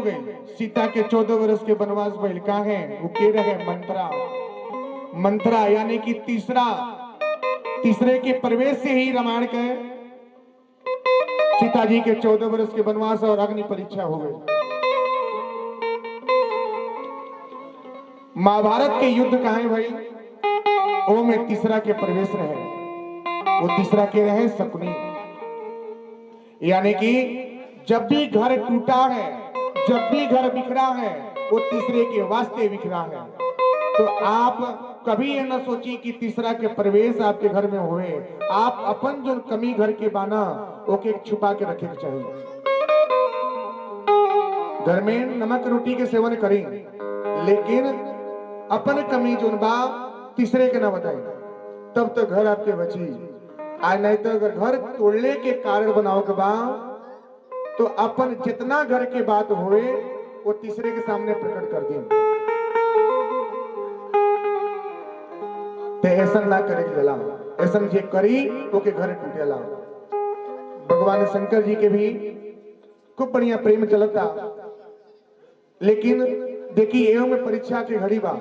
हो गई। सीता के 14 वर्ष के वनवास भइल का है वो के रहे मंत्रा। मंत्रा यानी कि तीसरे के प्रवेश से ही रामायण के सीता जी के 14 वर्ष के वनवास और अग्नि परीक्षा हो गई। महाभारत के युद्ध कहाँ है भाई? वो में तीसरा के प्रवेश रहे। वो तीसरा के रहे शकुनी। यानी कि जब भी घर टूटा है, जब भी घर बिखरा है, वो तीसरे के वास्ते बिखरा है। तो आप कभी ये न सोची कि तीसरा के प्रवेश आपके घर में हुए। आप अपन जो कमी घर के बाना ओके छुपा के रखे चाहिए। घर में नमक रोटी के सेवन करें, लेकिन अपन कमी जो बा तीसरे के ना बताए, तब तो घर आपके बची। आज नहीं तो अगर घर तोड़ने के कारण बनाओ के बा तो अपन जितना घर के बात हुए वो तीसरे के सामने प्रकट कर दें। तो ऐसा ना करे जला, ऐसा जे करी वो के घर टूटेला। भगवान शंकर जी के भी खूब बढ़िया प्रेम चलता, लेकिन देखिए एवं में परीक्षा के घड़ी बा।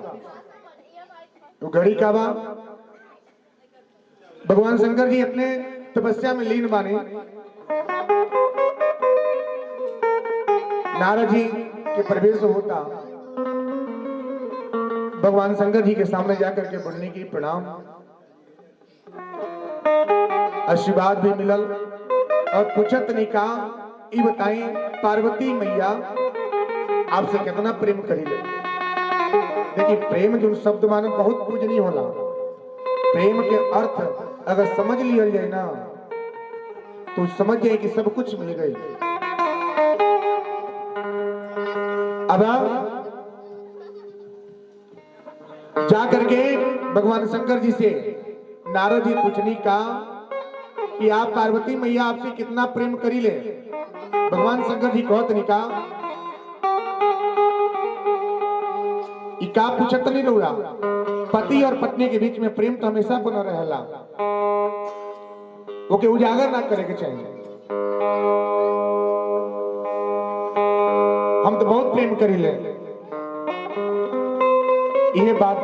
तो घड़ी का बा भगवान शंकर जी अपने तपस्या में लीन बाने। नारद जी के प्रवेश होता, भगवान शंकर जी के सामने जाकर के बोलने की प्रणाम, आशीर्वाद भी मिलल और पूछत निका ये बताएं पार्वती मैया आपसे कितना प्रेम करी ले। देखिए प्रेम जो शब्द माने बहुत पूजनीय होला। प्रेम के अर्थ अगर समझ लिया जाए ना तो समझ जाए कि सब कुछ मिल गई। अब जा करके भगवान शंकर जी से नारद जी पूछनी का कि आप पार्वती मैया आपसे कितना प्रेम करी ले। भगवान शंकर जी कहत नहीं का पूछत नहीं रहा। पति और पत्नी के बीच में प्रेम तो हमेशा बना रहेला, ओके उजागर ना करे के चाहिए। हम तो बहुत प्रेम करी ले। यह बात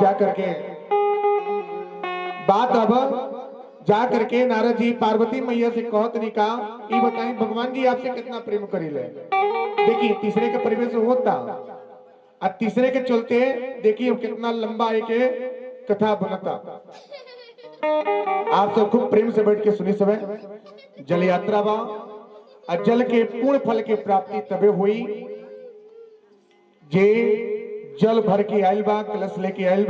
जा करके नारद जी पार्वती मैया से कहत नहीं का ये बताएं भगवान जी आपसे कितना प्रेम करी ले। देखिए तीसरे का प्रवेश होता और तीसरे के चलते देखिए कितना लंबा एक कथा बनता। आप सब खूब प्रेम से बैठ के सुनी सब। जल यात्रा बा और जल के पूर्ण फल के प्राप्ति तबे हुई जे जल भर के आयल बा, कलश लेके आयल बा।